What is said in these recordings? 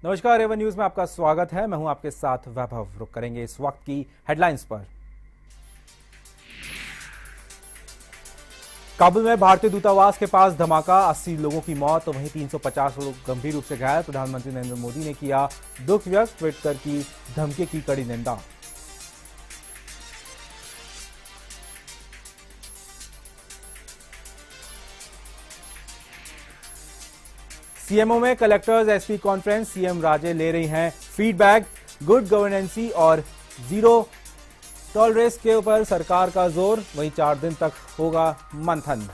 नमस्कार, Avon news में आपका स्वागत है। मैं हूं आपके साथ वैभव। रुक करेंगे इस वक्त की हेडलाइंस पर। काबुल में भारतीय दूतावास के पास धमाका, 80 लोगों की मौत तो वहीं 350 लोग गंभीर रूप से घायल। प्रधानमंत्री नरेंद्र मोदी ने किया दुख व्यक्त, ट्वीट कर की धमकी की कड़ी निंदा। सीएमओ में कलेक्टर्स एसपी कॉन्फ्रेंस, सीएम राजे ले रही हैं फीडबैक। गुड गवर्नेंसी और जीरो टॉलरेंस के ऊपर सरकार का जोर, वहीं 4 दिन तक होगा मंथन।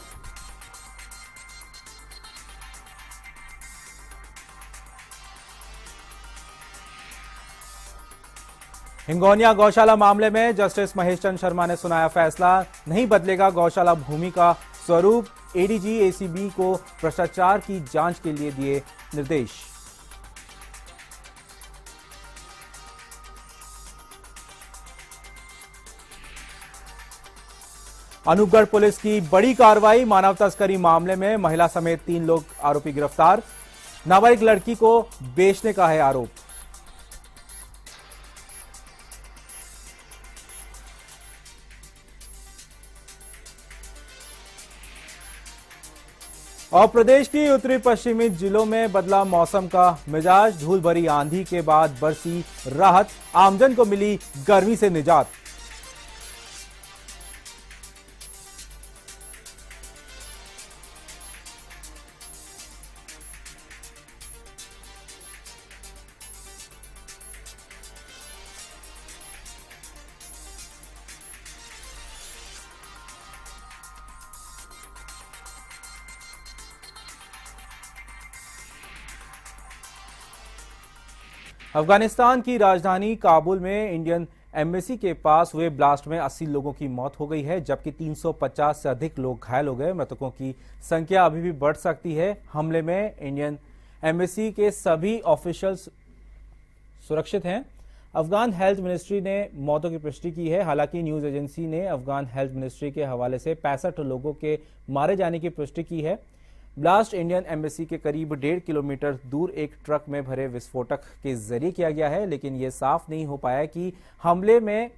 हिंगोनिया गौशाला मामले में जस्टिस महेश चंद्र शर्मा ने सुनाया फैसला, नहीं बदलेगा गौशाला भूमि का स्वरूप। एडीजी एसीबी को भ्रष्टाचार की जांच के लिए दिए निर्देश। अनूपगढ़ पुलिस की बड़ी कार्रवाई, मानव तस्करी मामले में महिला समेत 3 लोग आरोपी गिरफ्तार। नाबालिग लड़की को बेचने का है आरोप। और प्रदेश की उत्तरी पश्चिमी जिलों में बदला मौसम का मिजाज, धूल भरी आंधी के बाद बरसी राहत, आमजन को मिली गर्मी से निजात। अफगानिस्तान की राजधानी काबुल में इंडियन एम्बेसी के पास हुए ब्लास्ट में 80 लोगों की मौत हो गई है, जबकि 350 से अधिक लोग घायल हो गए। मृतकों की संख्या अभी भी बढ़ सकती है। हमले में इंडियन एम्बेसी के सभी ऑफिशियल्स सुरक्षित हैं। अफगान हेल्थ मिनिस्ट्री ने मौतों की पुष्टि की है। हालांकि न्यूज एजेंसी ने अफगान हेल्थ मिनिस्ट्री के हवाले से 65 लोगों के मारे जाने की पुष्टि की है। ब्लास्ट इंडियन एम्बेसी के करीब 1.5 किलोमीटर दूर एक ट्रक में भरे विस्फोटक के जरिए किया गया है, लेकिन यह साफ नहीं हो पाया कि हमले में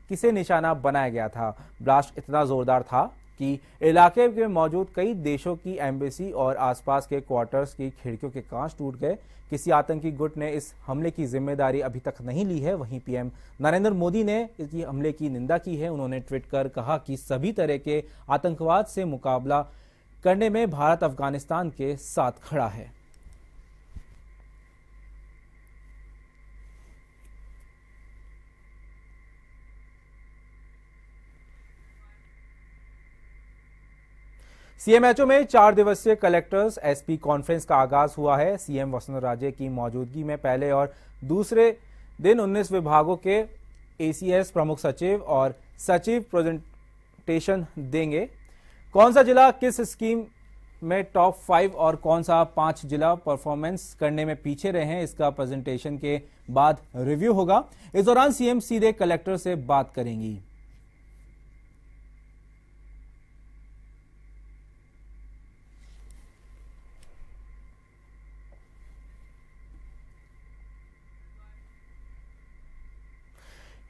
किसे निशाना बनाया गया था। ब्लास्ट इतना जोरदार था कि इलाके में मौजूद कई देशों की एम्बेसी और आसपास के क्वार्टर्स की खिड़कियों के कांच टूट गए। किसी आतंकी गुट ने इस हमले की जिम्मेदारी अभी तक नहीं ली है। वहीं पीएम नरेंद्र मोदी ने इस हमले की निंदा की है। उन्होंने ट्वीट कर कहा कि सभी तरह के आतंकवाद से मुकाबला करने में भारत अफगानिस्तान के साथ खड़ा है। सीएमएचओ में 4 दिवसीय कलेक्टर्स एसपी कॉन्फ्रेंस का आगाज हुआ है। सीएम वसुंधरा राजे की मौजूदगी में पहले और दूसरे दिन 19 विभागों के एसीएस, प्रमुख सचिव और सचिव प्रेजेंटेशन देंगे। कौन सा जिला किस स्कीम में टॉप 5 और कौन सा 5 जिला परफॉर्मेंस करने में पीछे रहे हैं, इसका प्रेजेंटेशन के बाद रिव्यू होगा। इस दौरान सीएम सीधे कलेक्टर से बात करेंगी।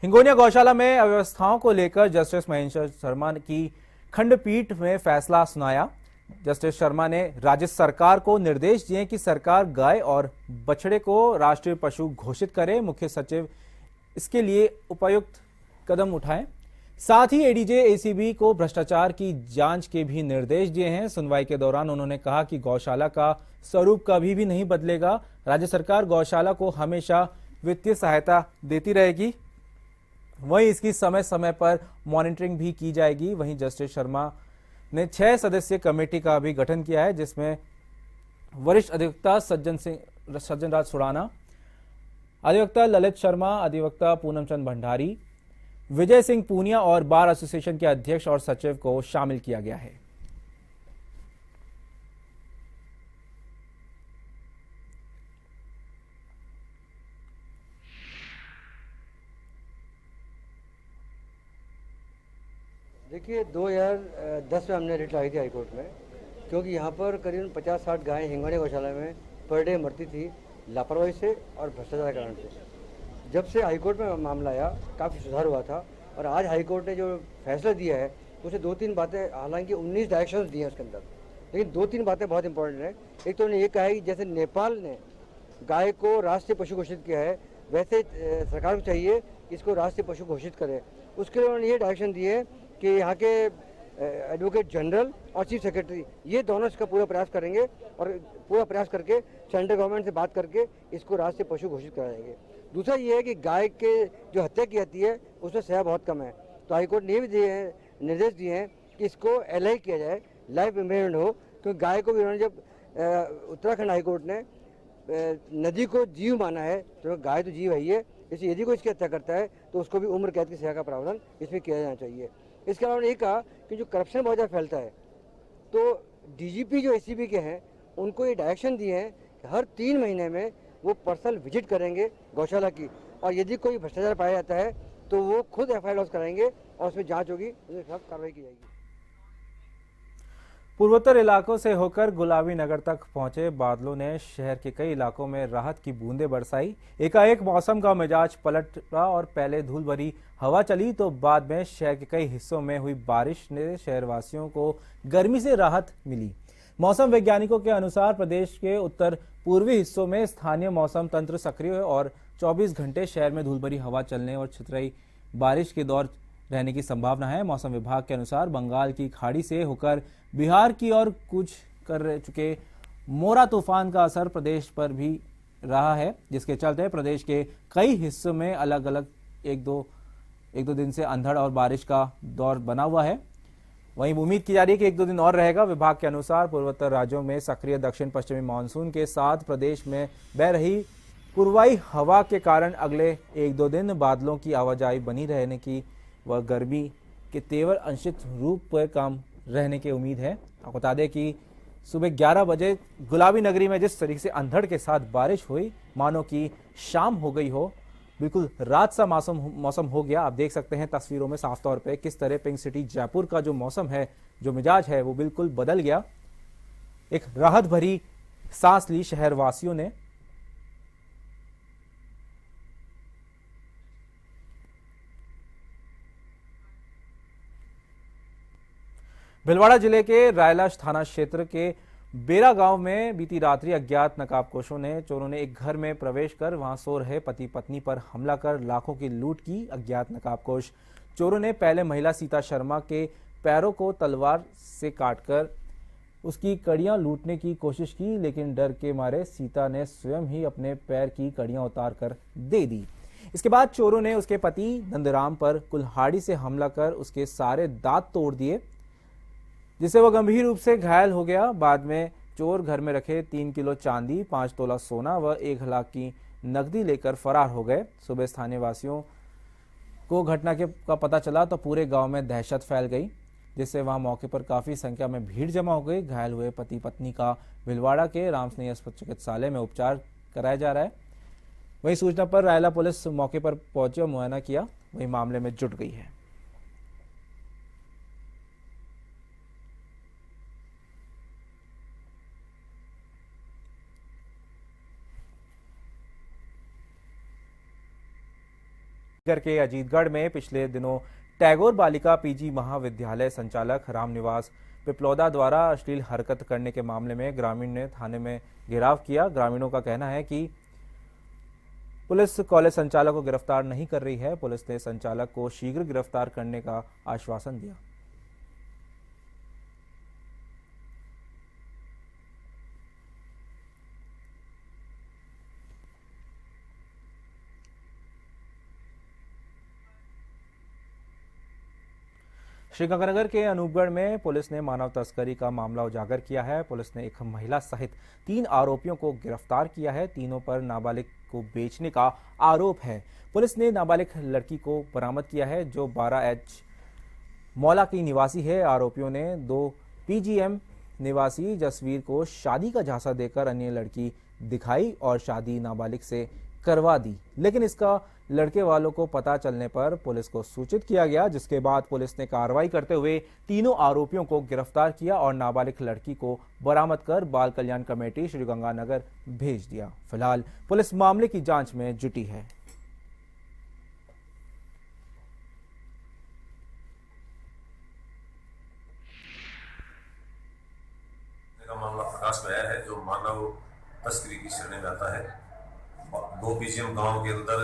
हिंगोनिया गौशाला में अव्यवस्थाओं को लेकर जस्टिस महेश शर्मा की खंडपीठ में फैसला सुनाया। जस्टिस शर्मा ने राज्य सरकार को निर्देश दिए कि सरकार गाय और बछड़े को राष्ट्रीय पशु घोषित करे। मुख्य सचिव इसके लिए उपयुक्त कदम उठाएं। साथ ही एडीजे एसीबी को भ्रष्टाचार की जांच के भी निर्देश दिए हैं। सुनवाई के दौरान उन्होंने कहा कि गौशाला का स्वरूप कभी भी नहीं बदलेगा। राज्य सरकार गौशाला को हमेशा वित्तीय सहायता देती रहेगी। वहीं इसकी समय समय पर मॉनिटरिंग भी की जाएगी। वहीं जस्टिस शर्मा ने 6 सदस्यीय कमेटी का भी गठन किया है, जिसमें वरिष्ठ अधिवक्ता सज्जन राज सुराना, अधिवक्ता ललित शर्मा, अधिवक्ता पूनम चंद भंडारी, विजय सिंह पूनिया और बार एसोसिएशन के अध्यक्ष और सचिव को शामिल किया गया है। देखिए 2010 में हमने रिट लाई थी हाईकोर्ट में, क्योंकि यहाँ पर करीबन 50-60 गायें हिंगोनिया गौशाला में पर डे मरती थी, लापरवाही से और भ्रष्टाचार के कारण से। जब से हाईकोर्ट में मामला आया काफ़ी सुधार हुआ था, और आज हाईकोर्ट ने जो फैसला दिया है उसे 2-3 बातें, हालांकि 19 डायरेक्शंस दिए हैं उसके अंदर, लेकिन 2-3 बातें बहुत इंपॉर्टेंट हैं। एक तो उन्होंने ये कहा है कि जैसे नेपाल ने गाय को राष्ट्रीय पशु घोषित किया है, वैसे सरकार को चाहिए कि इसको राष्ट्रीय पशु घोषित करे। उसके लिए उन्होंने ये डायरेक्शन दिए है कि यहाँ के एडवोकेट जनरल और चीफ सेक्रेटरी ये दोनों इसका पूरा प्रयास करेंगे, और पूरा प्रयास करके सेंट्रल गवर्नमेंट से बात करके इसको राष्ट्रीय पशु घोषित कराएंगे। दूसरा ये है कि गाय के जो हत्या की जाती है उसमें सजा बहुत कम है, तो हाईकोर्ट ने ये भी निर्देश दिए हैं कि इसको LI किया जाए, लाइफ इम्प्रिजनमेंट हो। क्योंकि गाय को भी उन्होंने जब उत्तराखंड हाईकोर्ट ने नदी को जीव माना है, तो गाय तो जीव है ही है, इसलिए यदि कोई इसकी हत्या करता है तो उसको भी उम्र कैद की सजा का प्रावधान इसमें किया जाना चाहिए। इसके अलावा ये कहा कि जो करप्शन बहुत ज़्यादा फैलता है, तो DGP जो ACP के हैं उनको ये डायरेक्शन दिए हैं कि हर 3 महीने में वो पर्सनल विजिट करेंगे गौशाला की, और यदि कोई भ्रष्टाचार पाया जाता है तो वो खुद FIR लॉन्च कराएंगे और उसमें जांच होगी, उसके खिलाफ कार्रवाई की जाएगी। पूर्वोत्तर इलाकों से होकर गुलाबी नगर तक पहुंचे बादलों ने शहर के कई इलाकों में राहत की बूंदें बरसाई। एकाएक मौसम का मिजाज पलटा और पहले धूल भरी हवा चली तो बाद में शहर के कई हिस्सों में हुई बारिश ने शहरवासियों को गर्मी से राहत मिली। मौसम वैज्ञानिकों के अनुसार प्रदेश के उत्तर पूर्वी हिस्सों में स्थानीय मौसम तंत्र सक्रिय है और 24 घंटे शहर में धूल भरी हवा चलने और छितराई बारिश के दौर रहने की संभावना है। मौसम विभाग के अनुसार बंगाल की खाड़ी से होकर बिहार की ओर कूच कर चुके मोरा तूफान का असर प्रदेश पर भी रहा है, जिसके चलते प्रदेश के कई हिस्सों में अलग अलग एक दो दिन से अंधड़ और बारिश का दौर बना हुआ है। वहीं उम्मीद की जा रही है कि 1-2 दिन और रहेगा। विभाग के अनुसार पूर्वोत्तर राज्यों में सक्रिय दक्षिण पश्चिमी मानसून के साथ प्रदेश में बह रही पूर्वाई हवा के कारण अगले 1-2 दिन बादलों की आवाजाही बनी रहने की व गर्मी के तेवर अंशित रूप पर कम रहने की उम्मीद है। आपको बता दें कि सुबह 11 बजे गुलाबी नगरी में जिस तरीके से अंधड़ के साथ बारिश हुई, मानो कि शाम हो गई हो, बिल्कुल रात सा मौसम हो गया। आप देख सकते हैं तस्वीरों में साफ तौर पे किस तरह पिंक सिटी जयपुर का जो मौसम है, जो मिजाज है, वो बिल्कुल बदल गया। एक राहत भरी सांस ली शहरवासियों ने। भिलवाड़ा जिले के रायलाश थाना क्षेत्र के बेरा गांव में बीती रात्रि अज्ञात नकाबपोशों ने चोरों ने एक घर में प्रवेश कर वहां सो रहे पति पत्नी पर हमला कर लाखों की लूट की। अज्ञात नकाबपोश चोरों ने पहले महिला सीता शर्मा के पैरों को तलवार से काटकर उसकी कड़ियां लूटने की कोशिश की, लेकिन डर के मारे सीता ने स्वयं ही अपने पैर की कड़ियां उतार कर दे दी। इसके बाद चोरों ने उसके पति नंदराम पर कुल्हाड़ी से हमला कर उसके सारे दांत तोड़ दिए, जिससे वह गंभीर रूप से घायल हो गया। बाद में चोर घर में रखे 3 किलो चांदी, 5 तोला सोना व 1 लाख की नकदी लेकर फरार हो गए। सुबह स्थानीय वासियों को घटना का पता चला तो पूरे गांव में दहशत फैल गई, जिससे वहां मौके पर काफी संख्या में भीड़ जमा हो गई। घायल हुए पति पत्नी का भिलवाड़ा के रामस्नेही चिकित्सालय में उपचार कराया जा रहा है। वहीं सूचना पर रायला पुलिस मौके पर पहुंची और मुआयना किया, वहीं मामले में जुट गई है। के अजीतगढ़ में पिछले दिनों टैगोर बालिका PG महाविद्यालय संचालक रामनिवास पिपलौदा द्वारा अश्लील हरकत करने के मामले में ग्रामीण ने थाने में घेराव किया। ग्रामीणों का कहना है कि पुलिस कॉलेज संचालक को गिरफ्तार नहीं कर रही है। पुलिस ने संचालक को शीघ्र गिरफ्तार करने का आश्वासन दिया। श्रीगंगानगर के अनूपगढ़ में पुलिस ने मानव तस्करी का मामला उजागर किया है। पुलिस ने एक महिला सहित 3 आरोपियों को गिरफ्तार किया है। तीनों पर नाबालिग को बेचने का आरोप है। पुलिस ने नाबालिग लड़की को बरामद किया है, जो 12H मौला की निवासी है। आरोपियों ने 2 PGM निवासी जसवीर को शादी का झांसा देकर अन्य लड़की दिखाई और शादी नाबालिग से करवा दी, लेकिन इसका लड़के वालों को पता चलने पर पुलिस को सूचित किया गया, जिसके बाद पुलिस ने कार्रवाई करते हुए तीनों आरोपियों को गिरफ्तार किया और नाबालिग लड़की को बरामद कर बाल कल्याण कमेटी श्रीगंगानगर भेज दिया। फिलहाल पुलिस मामले की जांच में जुटी है। मामला प्रकाश में आया है जो मानव तस्करी की श्रेणी में आता है। 2 बीजीएम गांव के अंदर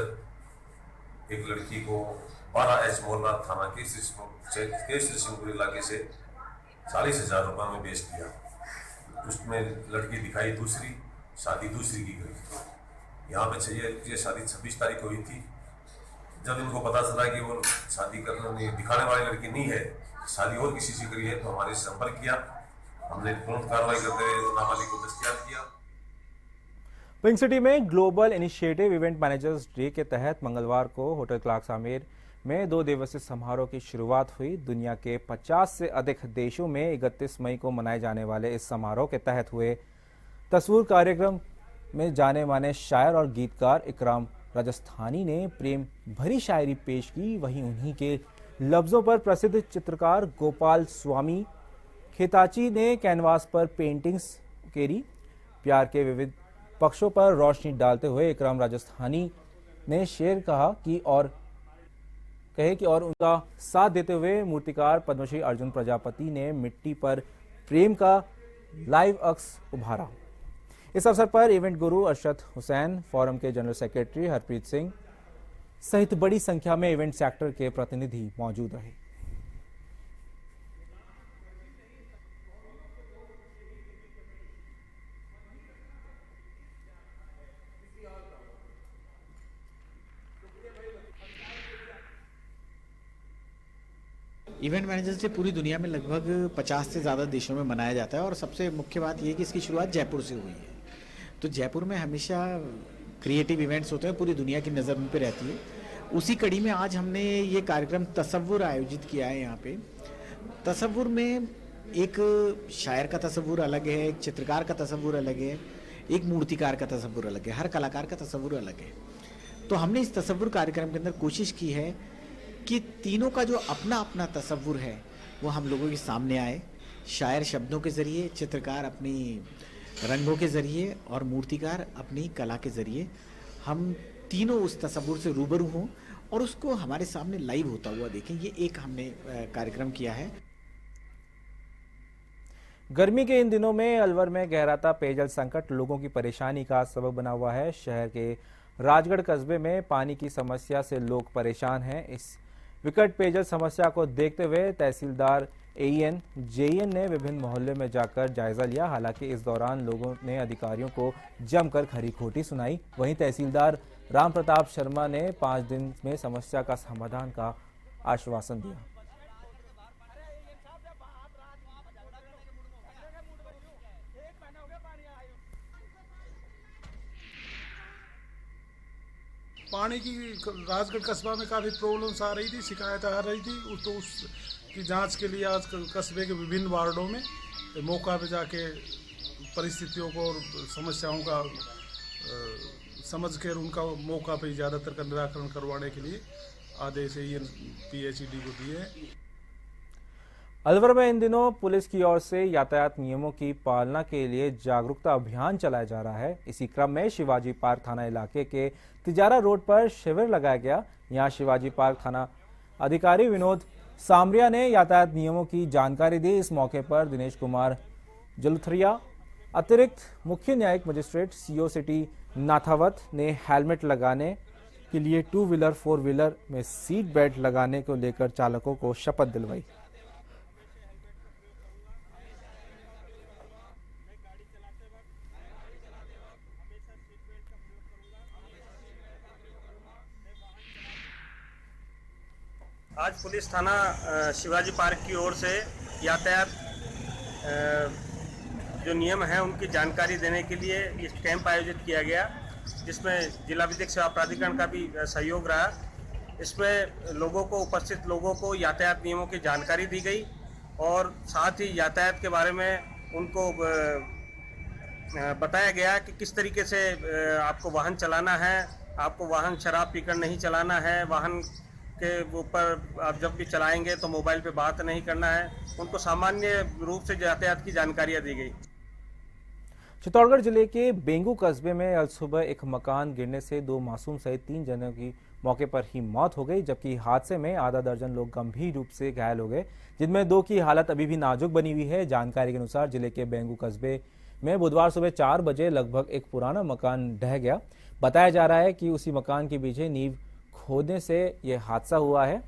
एक लड़की को 12H मोहल्ला थाना के श्रीसिंहपुर इलाके से 40,000 रुपये में बेच दिया। उसमें लड़की दिखाई दूसरी, शादी दूसरी की गई। यहाँ पे ये शादी 26 तारीख को हुई थी। जब इनको पता चला कि वो शादी करने दिखाने वाली लड़की नहीं है, शादी और किसी से करी है, तो हमारे से संपर्क किया। हमने तुरंत कार्रवाई करते हुए नाबालिग को दस्तगिरफ्तार किया। पिंक सिटी में global initiative event managers day के तहत मंगलवार को होटल क्लार्क्स आमेर में 2 दिवसीय समारोह की शुरुआत हुई। दुनिया के 50 से अधिक देशों में 31 मई को मनाए जाने वाले इस समारोह के तहत हुए तस्वीर कार्यक्रम में जाने माने शायर और गीतकार इकराम राजस्थानी ने प्रेम भरी शायरी पेश की। वहीं उन्हीं के लफ्जों पर प्रसिद्ध चित्रकार गोपाल स्वामी खेताची ने कैनवास पर पेंटिंग्स उकेरी। प्यार के विविध पक्षों पर रोशनी डालते हुए इकराम राजस्थानी ने शेर कहा कि और उनका साथ देते हुए मूर्तिकार पद्मश्री अर्जुन प्रजापति ने मिट्टी पर प्रेम का लाइव अक्स उभारा। इस अवसर पर इवेंट गुरु अरशद हुसैन, फोरम के जनरल सेक्रेटरी हरप्रीत सिंह सहित बड़ी संख्या में इवेंट सेक्टर के प्रतिनिधि मौजूद रहे। इवेंट मैनेजर से पूरी दुनिया में लगभग 50 से ज़्यादा देशों में मनाया जाता है और सबसे मुख्य बात यह है कि इसकी शुरुआत जयपुर से हुई है। तो जयपुर में हमेशा क्रिएटिव इवेंट्स होते हैं, पूरी दुनिया की नज़र उन पे रहती है। उसी कड़ी में आज हमने ये कार्यक्रम तसव्वुर आयोजित किया है। यहाँ पे तसव्वुर में एक शायर का तसव्वुर अलग है, एक चित्रकार का तसव्वुर अलग है, एक मूर्तिकार का तसव्वुर अलग है, हर कलाकार का तसव्वुर अलग है। तो हमने इस तसव्वुर कार्यक्रम के अंदर कोशिश की है कि तीनों का जो अपना अपना तसव्वुर है वो हम लोगों के सामने आए। शायर शब्दों के ज़रिए, चित्रकार अपनी रंगों के ज़रिए और मूर्तिकार अपनी कला के ज़रिए हम तीनों उस तसव्वुर से रूबरू हों और उसको हमारे सामने लाइव होता हुआ देखें। ये एक हमने कार्यक्रम किया है। गर्मी के इन दिनों में अलवर में गहराता पेयजल संकट लोगों की परेशानी का सबब बना हुआ है। शहर के राजगढ़ कस्बे में पानी की समस्या से लोग परेशान हैं। इस विकट पेयजल समस्या को देखते हुए तहसीलदार एईएन जेईएन ने विभिन्न मोहल्ले में जाकर जायजा लिया। हालांकि इस दौरान लोगों ने अधिकारियों को जमकर खरी खोटी सुनाई। वहीं तहसीलदार राम प्रताप शर्मा ने 5 दिन में समस्या का समाधान का आश्वासन दिया। पानी की राजगढ़ कस्बा में काफ़ी प्रॉब्लम्स आ रही थी, शिकायत आ रही थी। तो उसकी जांच के लिए आज कस्बे के विभिन्न वार्डों में मौका पे जाके परिस्थितियों को और समस्याओं का समझ कर उनका मौका पे ज़्यादातर का निराकरण करवाने के लिए आदेश पीएचईडी को दिए हैं। अलवर में इन दिनों पुलिस की ओर से यातायात नियमों की पालना के लिए जागरूकता अभियान चलाया जा रहा है। इसी क्रम में शिवाजी पार्क थाना इलाके के तिजारा रोड पर शिविर लगाया गया। यहां शिवाजी पार्क थाना अधिकारी विनोद सामरिया ने यातायात नियमों की जानकारी दी। इस मौके पर दिनेश कुमार जलुथरिया, अतिरिक्त मुख्य न्यायिक मजिस्ट्रेट सीओ सिटी नाथावत ने हेलमेट लगाने के लिए 2 व्हीलर 4 व्हीलर में सीट बेल्ट लगाने को लेकर चालकों को शपथ दिलवाई। आज पुलिस थाना शिवाजी पार्क की ओर से यातायात जो नियम हैं उनकी जानकारी देने के लिए ये कैंप आयोजित किया गया, जिसमें जिला विधिक सेवा प्राधिकरण का भी सहयोग रहा। इसमें उपस्थित लोगों को यातायात नियमों की जानकारी दी गई और साथ ही यातायात के बारे में उनको बताया गया कि किस तरीके से आपको वाहन चलाना है आपको वाहन शराब पीकर नहीं चलाना है, वाहन के ऊपर आप जब भी चलाएंगे तो मोबाइल पे बात नहीं करना है। उनको सामान्य रूप से यातायात की जानकारियाँ दी गई। चित्तौड़गढ़ जिले के बेंगू कस्बे में आज सुबह एक मकान गिरने से 2 मासूम सहित 3 जनों की मौके पर ही मौत हो गई, जबकि हादसे में आधा दर्जन लोग गंभीर रूप से घायल हो गए, जिनमें 2 की हालत अभी भी नाजुक बनी हुई है। जानकारी के अनुसार जिले के बेंगू कस्बे में बुधवार सुबह 4 बजे लगभग एक पुराना मकान ढह गया। बताया जा रहा है कि उसी मकान के पीछे नींव खोदने से यह हादसा हुआ है।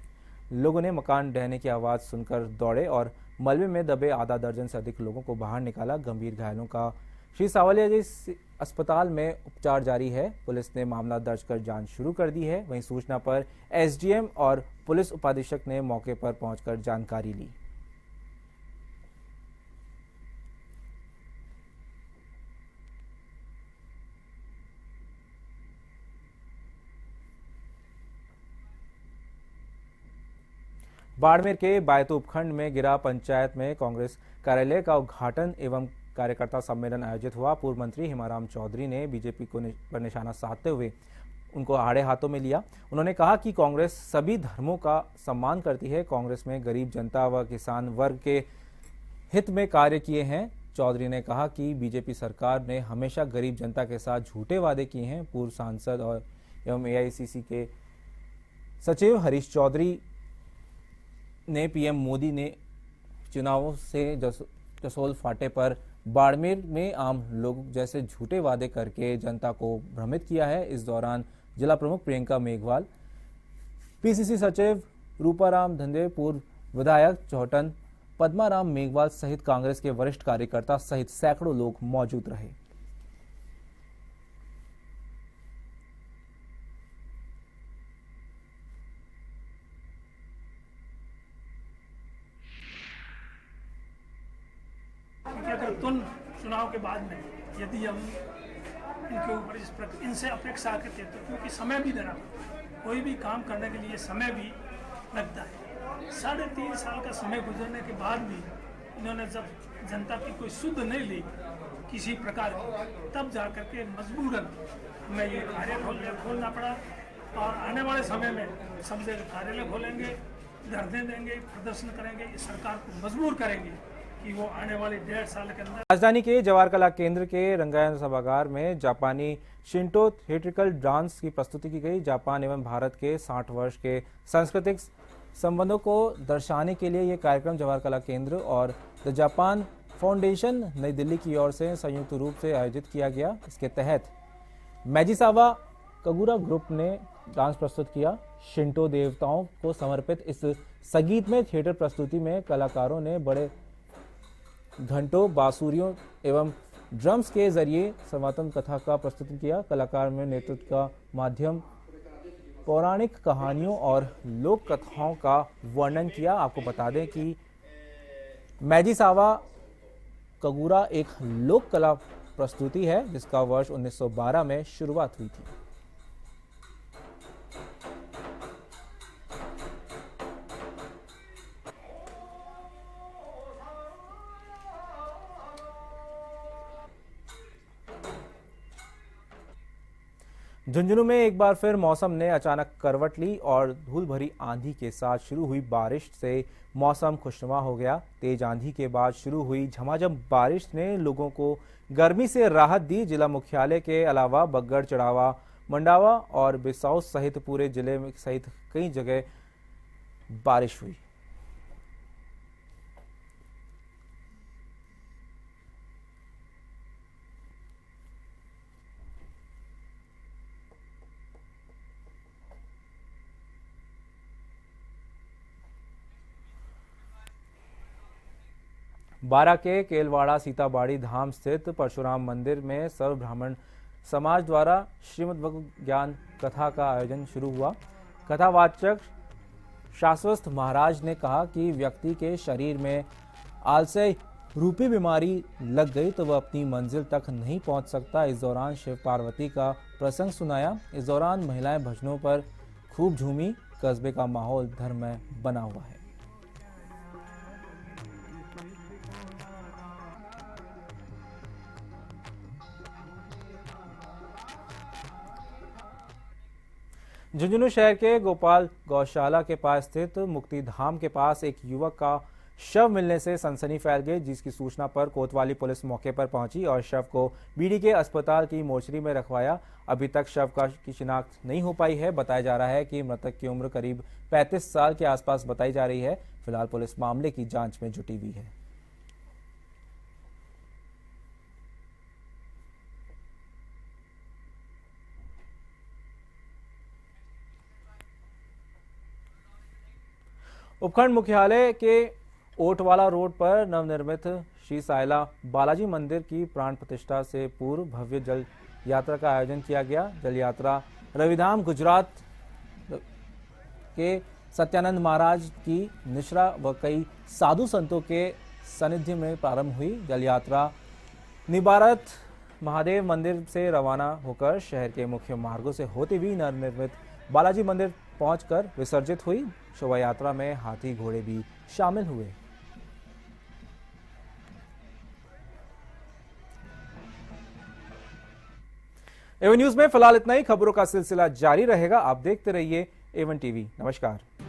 लोगों ने मकान ढहने की आवाज सुनकर दौड़े और मलबे में दबे आधा दर्जन से अधिक लोगों को बाहर निकाला। गंभीर घायलों का श्री सावलिया जी अस्पताल में उपचार जारी है। पुलिस ने मामला दर्ज कर जांच शुरू कर दी है। वहीं सूचना पर एसडीएम और पुलिस उपाधीक्षक ने मौके पर पहुंचकर जानकारी ली। बाड़मेर के बायतू उपखंड में गिरा पंचायत में कांग्रेस कार्यालय का उद्घाटन एवं कार्यकर्ता सम्मेलन आयोजित हुआ। पूर्व मंत्री हिमाराम चौधरी ने बीजेपी को पर निशाना साधते हुए उनको आड़े हाथों में लिया। उन्होंने कहा कि कांग्रेस सभी धर्मों का सम्मान करती है। कांग्रेस में गरीब जनता व किसान वर्ग के हित में कार्य किए हैं। चौधरी ने कहा कि बीजेपी सरकार ने हमेशा गरीब जनता के साथ झूठे वादे किए हैं। पूर्व सांसद और एवं एआईसीसी के सचिव हरीश चौधरी ने पीएम मोदी ने चुनावों से जसोल फाटे पर बाड़मेर में आम लोग जैसे झूठे वादे करके जनता को भ्रमित किया है। इस दौरान जिला प्रमुख प्रियंका मेघवाल, पीसीसी सचिव रूपाराम धंधे, पूर्व विधायक चौहटन पद्माराम मेघवाल सहित कांग्रेस के वरिष्ठ कार्यकर्ता सहित सैकड़ों लोग मौजूद रहे। अगर चुनाव के बाद में यदि हम इनके ऊपर इनसे अपेक्षा करते तो, क्योंकि समय भी देना पड़ता है, कोई भी काम करने के लिए समय भी लगता है। 3.5 साल का समय गुजरने के बाद भी इन्होंने जब जनता की कोई सुध नहीं ली किसी प्रकार की, तब जा करके मजबूरन हमें ये कार्यालय खोलना पड़ा। और आने वाले समय में सब जगह कार्यालय खोलेंगे, धरने देंगे, प्रदर्शन करेंगे, इस सरकार को मजबूर करेंगे कि वो आने वाले 1.5 साल के अंदर। राजधानी के जवाहर कला केंद्र के रंगायन सभागार में जापानी शिंटो थिएट्रिकल डांस की प्रस्तुति की गई। जापान एवं भारत के 60 वर्ष के सांस्कृतिक संबंधों को दर्शाने के लिए यह कार्यक्रम जवाहर कला केंद्र और द जापान फाउंडेशन नई दिल्ली की ओर से संयुक्त रूप से आयोजित किया गया। इसके तहत मैजिसावा कगुरा ग्रुप ने डांस प्रस्तुत किया। शिंटो देवताओं को समर्पित इस संगीत में थिएटर प्रस्तुति में कलाकारों ने बड़े घंटों, बांसुरियों एवं ड्रम्स के जरिए सनातन कथा का प्रस्तुत किया। कलाकार में नेतृत्व का माध्यम पौराणिक कहानियों और लोक कथाओं का वर्णन किया। आपको बता दें कि मैजिसावा कगुरा एक लोक कला प्रस्तुति है जिसका वर्ष 1912 में शुरुआत हुई थी। झुंझुनू में एक बार फिर मौसम ने अचानक करवट ली और धूल भरी आंधी के साथ शुरू हुई बारिश से मौसम खुशनुमा हो गया। तेज आंधी के बाद शुरू हुई झमाझम बारिश ने लोगों को गर्मी से राहत दी। जिला मुख्यालय के अलावा बगड़, चढ़ावा, मंडावा और बिसाऊ सहित पूरे जिले में सहित कई जगह बारिश हुई। बारा के केलवाड़ा सीताबाड़ी धाम स्थित परशुराम मंदिर में सर्व ब्राह्मण समाज द्वारा श्रीमद् भगवत ज्ञान कथा का आयोजन शुरू हुआ। कथावाचक शाश्वत महाराज ने कहा कि व्यक्ति के शरीर में आलस्य रूपी बीमारी लग गई तो वह अपनी मंजिल तक नहीं पहुंच सकता। इस दौरान शिव पार्वती का प्रसंग सुनाया। इस दौरान महिलाएं भजनों पर खूब झूमी। कस्बे का माहौल धर्ममय बना हुआ है। झुंझुनू शहर के गोपाल गौशाला के पास स्थित मुक्ति धाम के पास एक युवक का शव मिलने से सनसनी फैल गई, जिसकी सूचना पर कोतवाली पुलिस मौके पर पहुंची और शव को बीडी के अस्पताल की मोर्चरी में रखवाया। अभी तक शव की शिनाख्त नहीं हो पाई है। बताया जा रहा है कि मृतक की उम्र करीब 35 साल के आसपास बताई जा रही है। फिलहाल पुलिस मामले की जांच में जुटी हुई है। उपखंड मुख्यालय के ओटवाला रोड पर नवनिर्मित श्री सायला बालाजी मंदिर की प्राण प्रतिष्ठा से पूर्व भव्य जल यात्रा का आयोजन किया गया। जल यात्रा रविधाम गुजरात के सत्यानंद महाराज की निश्रा व कई साधु संतों के सानिध्य में प्रारंभ हुई। जल यात्रा निबारत महादेव मंदिर से रवाना होकर शहर के मुख्य मार्गों से होती हुई नवनिर्मित बालाजी मंदिर पहुंचकर विसर्जित हुई। शोभा यात्रा में हाथी घोड़े भी शामिल हुए। एवन न्यूज में फिलहाल इतना ही। खबरों का सिलसिला जारी रहेगा। आप देखते रहिए एवन टीवी। नमस्कार।